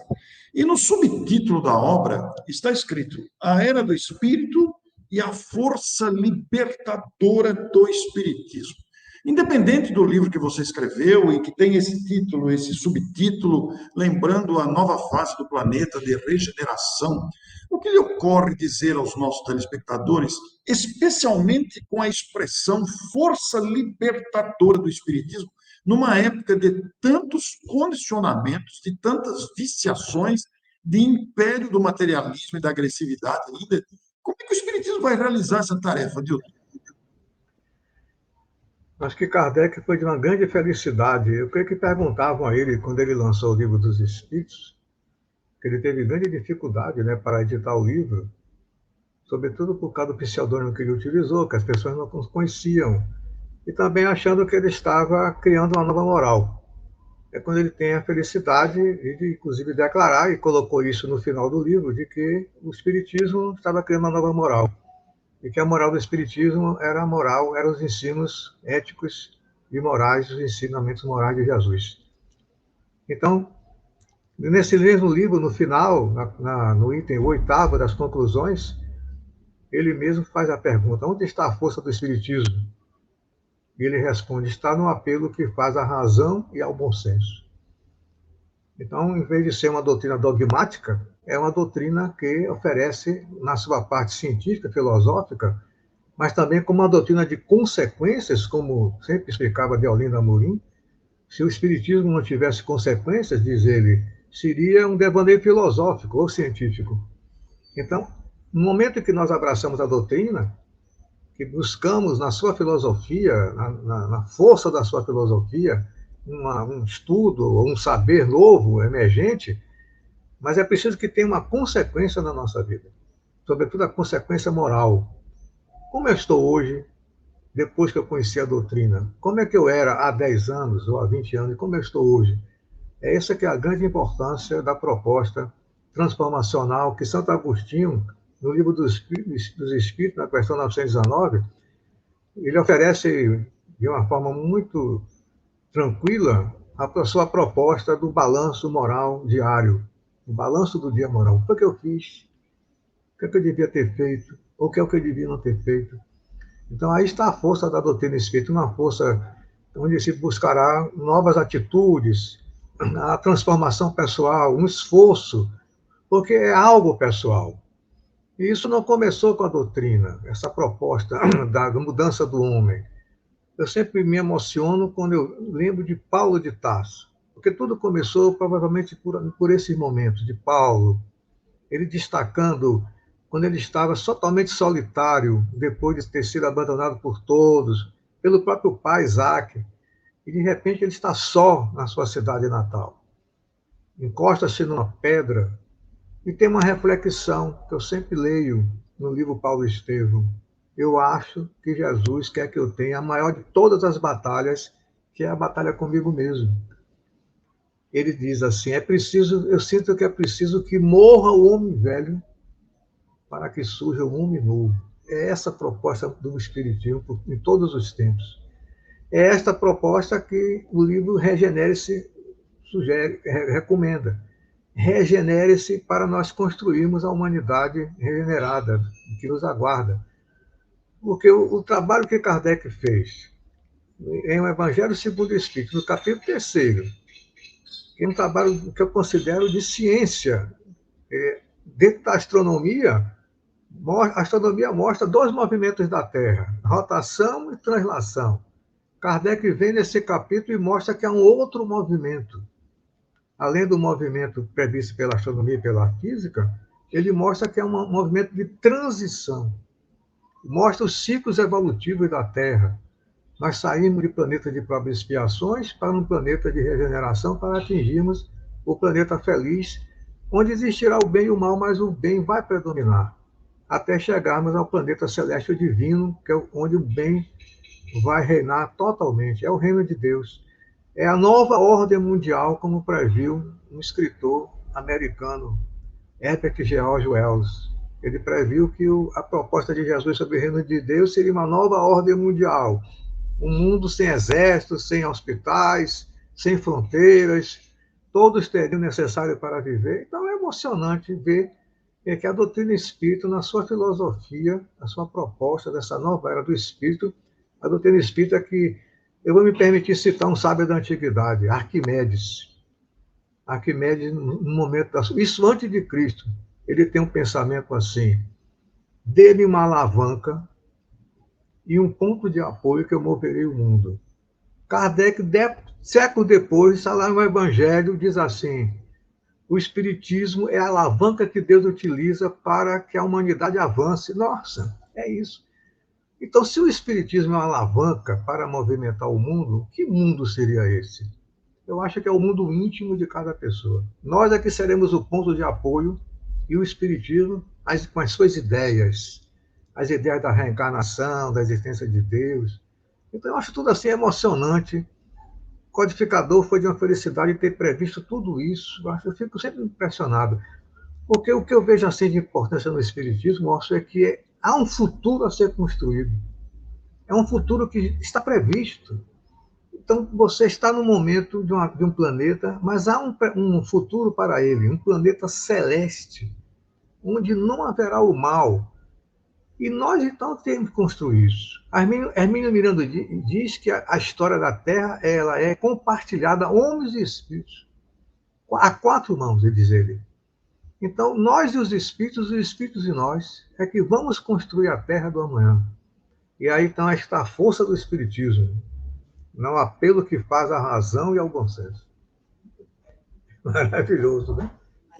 E no subtítulo da obra está escrito A Era do Espírito e a Força Libertadora do Espiritismo. Independente do livro que você escreveu e que tem esse título, esse subtítulo, lembrando a nova fase do planeta de regeneração, o que lhe ocorre dizer aos nossos telespectadores, especialmente com a expressão força libertadora do Espiritismo, numa época de tantos condicionamentos, de tantas viciações, de império do materialismo e da agressividade ainda? Como é que o Espiritismo vai realizar essa tarefa, Dilton? Acho que Kardec foi de uma grande felicidade. Eu creio que perguntavam a ele, quando ele lançou o Livro dos Espíritos, que ele teve grande dificuldade, né, para editar o livro, sobretudo por causa do pseudônimo que ele utilizou, que as pessoas não conheciam, e também achando que ele estava criando uma nova moral. É quando ele tem a felicidade de, inclusive, declarar, e colocou isso no final do livro, de que o Espiritismo estava criando uma nova moral, e que a moral do Espiritismo era a moral, eram os ensinos éticos e morais, os ensinamentos morais de Jesus. Então, nesse mesmo livro, no final, no item 8º das conclusões, ele mesmo faz a pergunta: onde está a força do Espiritismo? E ele responde: está no apelo que faz à razão e ao bom senso. Então, em vez de ser uma doutrina dogmática, é uma doutrina que oferece, na sua parte científica, filosófica, mas também como uma doutrina de consequências, como sempre explicava Deolinda Amorim. Se o Espiritismo não tivesse consequências, diz ele, seria um devaneio filosófico ou científico. Então, no momento em que nós abraçamos a doutrina, que buscamos na sua filosofia, na força da sua filosofia, um estudo, um saber novo, emergente, mas é preciso que tenha uma consequência na nossa vida, sobretudo a consequência moral. Como eu estou hoje, depois que eu conheci a doutrina? Como é que eu era há 10 anos ou há 20 anos e como eu estou hoje? É essa que é a grande importância da proposta transformacional que Santo Agostinho, no livro dos Espíritos, na questão 919, ele oferece de uma forma muito tranquila a sua proposta do balanço moral diário, o balanço do dia moral. O que eu fiz? O que eu devia ter feito? Ou o que eu devia não ter feito? Então, aí está a força da doutrina espírita, uma força onde se buscará novas atitudes, a transformação pessoal, um esforço, porque é algo pessoal. E isso não começou com a doutrina, essa proposta da mudança do homem. Eu sempre me emociono quando eu lembro de Paulo de Tarso, porque tudo começou provavelmente por esses momentos de Paulo, ele destacando quando ele estava totalmente solitário, depois de ter sido abandonado por todos, pelo próprio pai Isaac, e de repente ele está só na sua cidade natal. Encosta-se numa pedra e tem uma reflexão que eu sempre leio no livro Paulo Estevão. Eu acho que Jesus quer que eu tenha a maior de todas as batalhas, que é a batalha comigo mesmo. Ele diz assim: eu sinto que é preciso que morra o homem velho para que surja um homem novo. É essa a proposta do Espiritismo em todos os tempos. É esta proposta que o livro Regenere-se recomenda. Regenere-se para nós construirmos a humanidade regenerada que nos aguarda. Porque o trabalho que Kardec fez em O Evangelho segundo o Espírito, no capítulo 3º, que é um trabalho que eu considero de ciência, dentro da astronomia, a astronomia mostra 2 movimentos da Terra, rotação e translação. Kardec vem nesse capítulo e mostra que há um outro movimento. Além do movimento previsto pela astronomia e pela física, ele mostra que é um movimento de transição. Mostra os ciclos evolutivos da Terra. Nós saímos de planeta de provas e expiações para um planeta de regeneração para atingirmos o planeta feliz, onde existirá o bem e o mal, mas o bem vai predominar, até chegarmos ao planeta celeste divino, que é onde o bem vai reinar totalmente. É o reino de Deus. É a nova ordem mundial, como previu um escritor americano, Herbert George Wells. Ele previu que a proposta de Jesus sobre o reino de Deus seria uma nova ordem mundial. Um mundo sem exércitos, sem hospitais, sem fronteiras, todos teriam o necessário para viver. Então é emocionante ver que a doutrina espírita, na sua filosofia, na sua proposta dessa nova era do espírito, a doutrina espírita que eu vou me permitir citar um sábio da antiguidade, Arquimedes. Arquimedes, no momento isso antes de Cristo, ele tem um pensamento assim: dê-me uma alavanca e um ponto de apoio que eu moverei o mundo. Kardec, séculos depois, está lá no Evangelho, diz assim: o Espiritismo é a alavanca que Deus utiliza para que a humanidade avance. Nossa, é isso. Então, se o Espiritismo é uma alavanca para movimentar o mundo, que mundo seria esse? Eu acho que é o mundo íntimo de cada pessoa. Nós é que seremos o ponto de apoio e o Espiritismo com as suas ideias, as ideias da reencarnação, da existência de Deus. Então, eu acho tudo assim emocionante. O codificador foi de uma felicidade ter previsto tudo isso. Eu fico sempre impressionado. Porque o que eu vejo assim de importância no Espiritismo, mostra que há um futuro a ser construído. É um futuro que está previsto. Então, você está no momento de um planeta, mas há um futuro para ele, um planeta celeste, onde não haverá o mal. E nós, então, temos que construir isso. Hermínio Miranda diz que a história da Terra ela é compartilhada, homens e espíritos. A quatro mãos, diz ele. Então, nós e os espíritos e nós, é que vamos construir a Terra do amanhã. E aí, então, está a força do Espiritismo, no apelo que faz à razão e ao bom senso. Maravilhoso, né?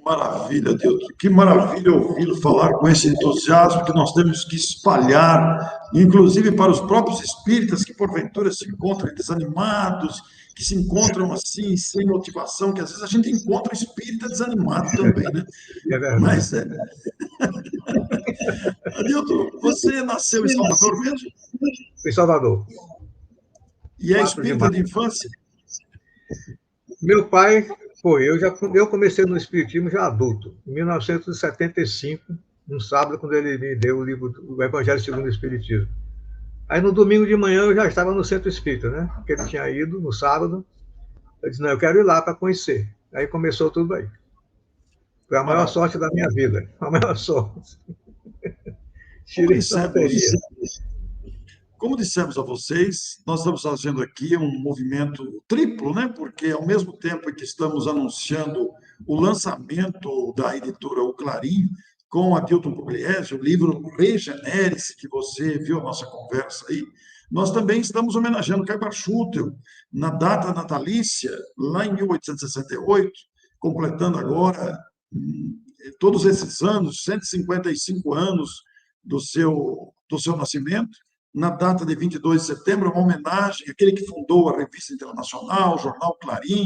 Maravilha, Deus. Que maravilha ouvi-lo falar com esse entusiasmo que nós temos que espalhar, inclusive para os próprios espíritas que porventura se encontram desanimados, que se encontram assim, sem motivação, que às vezes a gente encontra espírita desanimado também, né? É verdade. Mas, Adilton, você nasceu em Salvador mesmo? Em Salvador. E é espírita de infância? Meu pai foi. Eu comecei no Espiritismo já adulto, em 1975, num sábado, quando ele me deu o livro do Evangelho segundo o Espiritismo. Aí no domingo de manhã eu já estava no Centro Espírita, né? Porque ele tinha ido no sábado. Eu disse, não, eu quero ir lá para conhecer. Aí começou tudo aí. Foi a maior sorte da minha vida. A maior sorte. Tirei loteria. Como dissemos a vocês, nós estamos fazendo aqui um movimento triplo, né? Porque ao mesmo tempo que estamos anunciando o lançamento da editora O Clarim, com Adilton Pugliese, o livro Regenere-se, que você viu a nossa conversa aí, nós também estamos homenageando Caibar Schutel, na data natalícia, lá em 1868, completando agora todos esses anos, 155 anos do seu nascimento, na data de 22 de setembro, uma homenagem àquele que fundou a Revista Internacional, o jornal Clarim,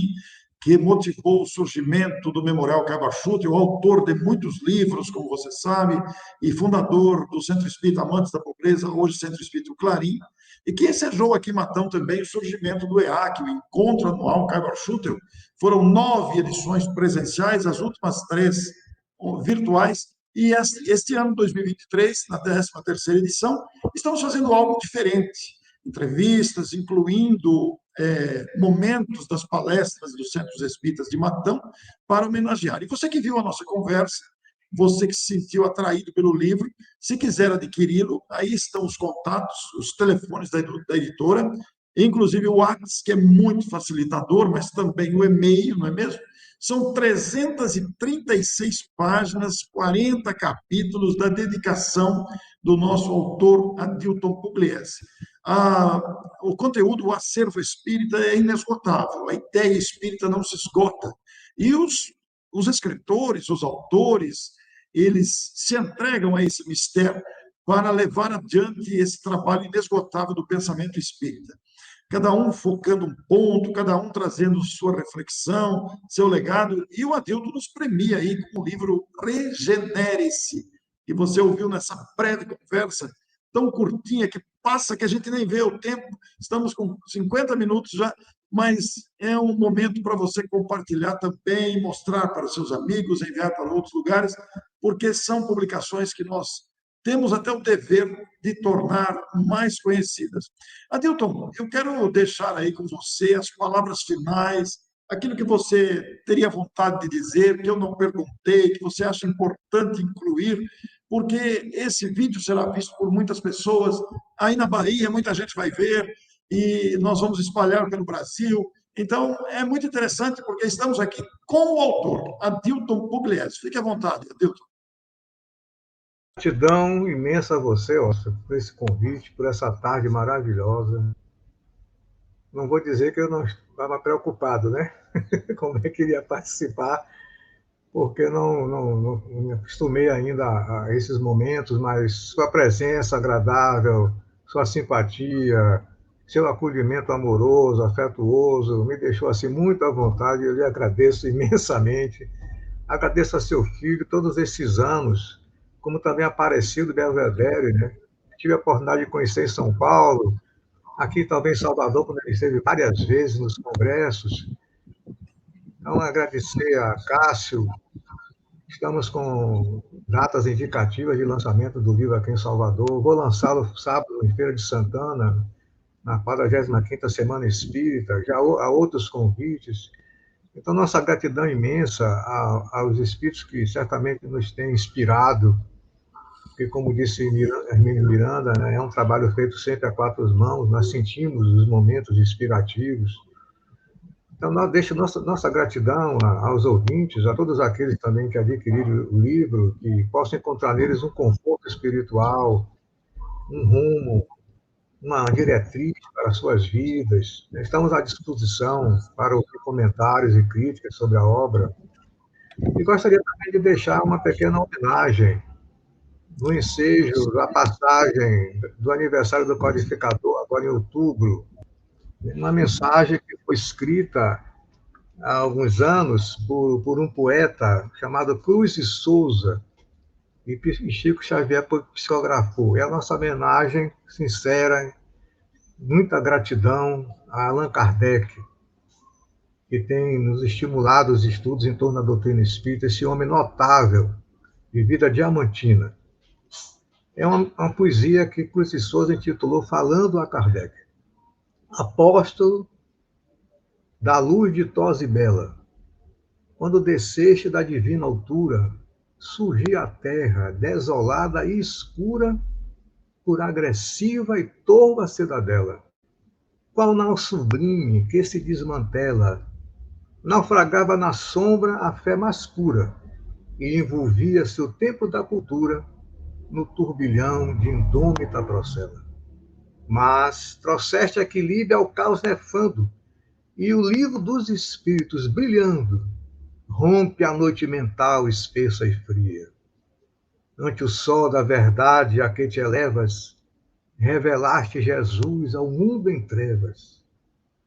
que motivou o surgimento do Memorial Caibar Schutel, o autor de muitos livros, como você sabe, e fundador do Centro Espírita Amantes da Pobreza, hoje Centro Espírita Clarim, e que ensejou aqui em Matão também o surgimento do EAC, o Encontro Anual Caibar Schutel. Foram 9 edições presenciais, as últimas 3 virtuais, e este ano, 2023, na 13ª edição, estamos fazendo algo diferente. Entrevistas, incluindo momentos das palestras dos Centros Espíritas de Matão, para homenagear. E você que viu a nossa conversa, você que se sentiu atraído pelo livro, se quiser adquiri-lo, aí estão os contatos, os telefones da editora, inclusive o WhatsApp, que é muito facilitador, mas também o e-mail, não é mesmo? São 336 páginas, 40 capítulos da dedicação do nosso autor Adilton Pugliese. O conteúdo, o acervo espírita é inesgotável, a ideia espírita não se esgota. E os escritores, os autores, eles se entregam a esse mistério para levar adiante esse trabalho inesgotável do pensamento espírita. Cada um focando um ponto, cada um trazendo sua reflexão, seu legado, e o Adilton nos premia aí com o livro Regenere-se, que você ouviu nessa breve conversa, tão curtinha, que passa, que a gente nem vê o tempo, estamos com 50 minutos já, mas é um momento para você compartilhar também, mostrar para seus amigos, enviar para outros lugares, porque são publicações que nós temos até o dever de tornar mais conhecidas. Adilton, eu quero deixar aí com você as palavras finais, aquilo que você teria vontade de dizer, que eu não perguntei, que você acha importante incluir, porque esse vídeo será visto por muitas pessoas, aí na Bahia muita gente vai ver, e nós vamos espalhar pelo Brasil. Então, é muito interessante, porque estamos aqui com o autor, Adilton Pugliese. Fique à vontade, Adilton. Gratidão imensa a você, Oscar, por esse convite, por essa tarde maravilhosa. Não vou dizer que eu não estava preocupado, né? Como é que iria participar, porque não me acostumei ainda a esses momentos, mas sua presença agradável, sua simpatia, seu acolhimento amoroso, afetuoso, me deixou assim muito à vontade. Eu lhe agradeço imensamente. Agradeço a seu filho todos esses anos como também Aparecido Belvedere, né? Tive a oportunidade de conhecer em São Paulo, aqui também em Salvador, quando ele esteve várias vezes nos congressos. Então, agradecer a Cássio. Estamos com datas indicativas de lançamento do livro aqui em Salvador. Vou lançá-lo sábado em Feira de Santana, na 45ª Semana Espírita. Já há outros convites. Então, nossa gratidão imensa aos espíritos que certamente nos têm inspirado, porque, como disse Hermínio Miranda, né, é um trabalho feito sempre a quatro mãos, nós sentimos os momentos inspirativos. Então, nós deixo nossa gratidão aos ouvintes, a todos aqueles também que adquiriram o livro, que possam encontrar neles um conforto espiritual, um rumo, uma diretriz para as suas vidas. Estamos à disposição para ouvir comentários e críticas sobre a obra. E gostaria também de deixar uma pequena homenagem no ensejo da passagem do aniversário do codificador, agora em outubro, uma mensagem que foi escrita há alguns anos por um poeta chamado Cruz de Souza, e Chico Xavier psicografou. É a nossa homenagem sincera, muita gratidão a Allan Kardec, que tem nos estimulado os estudos em torno da doutrina espírita, esse homem notável, de vida diamantina. É uma poesia que Cruz de Souza intitulou Falando a Kardec. Apóstolo da luz ditosa e bela, quando desceste da divina altura, surgia a terra desolada e escura por agressiva e torva cidadela. Qual nau sublime que se desmantela, naufragava na sombra a fé mais pura e envolvia-se o tempo da cultura no turbilhão de indômita procela. Mas trouxeste equilíbrio ao caos nefando, e o livro dos espíritos brilhando rompe a noite mental espessa e fria. Ante o sol da verdade a que te elevas, revelaste Jesus ao mundo em trevas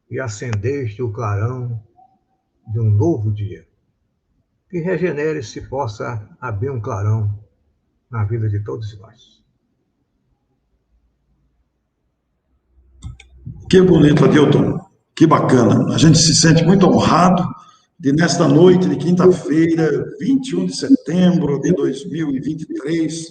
e acendeste o clarão de um novo dia. Que regenere se possa abrir um clarão na vida de todos nós. Que bonito, Adilton. Que bacana. A gente se sente muito honrado de, nesta noite de quinta-feira, 21 de setembro de 2023,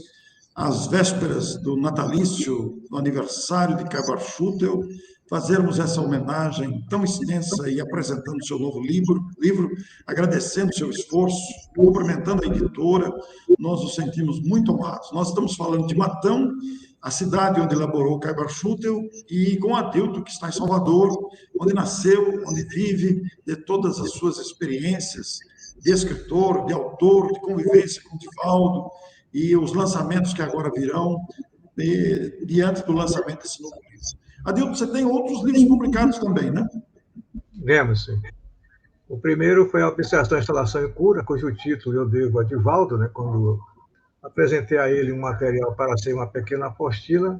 às vésperas do natalício, do aniversário de Caibar Schutel, fazermos essa homenagem tão extensa e apresentando seu novo livro, agradecendo seu esforço, cumprimentando a editora. Nós nos sentimos muito honrados. Nós estamos falando de Matão, a cidade onde elaborou Caibar Schutel, e com Adilton, que está em Salvador, onde nasceu, onde vive, de todas as suas experiências de escritor, de autor, de convivência com Divaldo, e os lançamentos que agora virão, diante do lançamento desse novo livro. Adilton, você tem outros livros publicados também, né? Lembro-se. O primeiro foi a Obsessão, Instalação e Cura, cujo título eu devo a Divaldo, né, quando apresentei a ele um material para ser uma pequena apostila,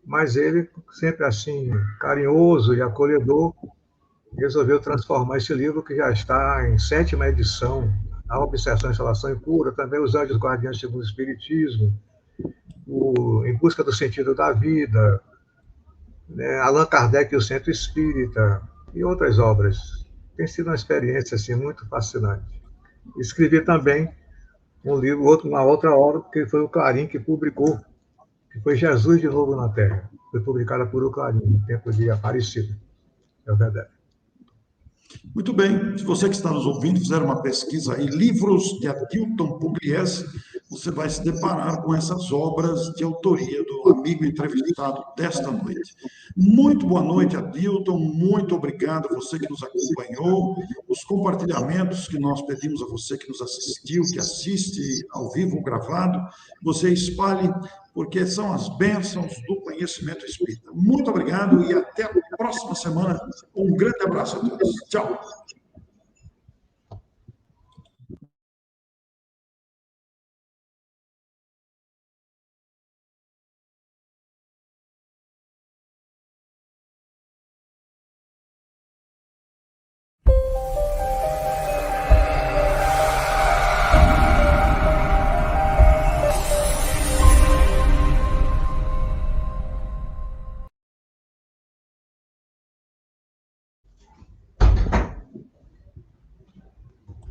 mas ele, sempre assim, carinhoso e acolhedor, resolveu transformar esse livro, que já está em 7ª edição, A Obsessão, Instalação e Cura, também Os Anjos Guardiães segundo o Espiritismo, Em Busca do Sentido da Vida, né, Allan Kardec e o Centro Espírita, e outras obras. Tem sido uma experiência assim, muito fascinante. Escrevi também um livro, uma outra obra, que foi o Clarim que publicou, que foi Jesus de Novo na Terra. Foi publicada por o Clarim, no tempo de Aparecido. É verdade. Muito bem. Se você que está nos ouvindo fizer uma pesquisa aí, livros de Adilton Pugliese, você vai se deparar com essas obras de autoria do amigo entrevistado desta noite. Muito boa noite, Adilton. Muito obrigado a você que nos acompanhou. Os compartilhamentos que nós pedimos a você que nos assistiu, que assiste ao vivo ou gravado, você espalhe, porque são as bênçãos do conhecimento espírita. Muito obrigado e até a próxima semana. Um grande abraço a todos. Tchau.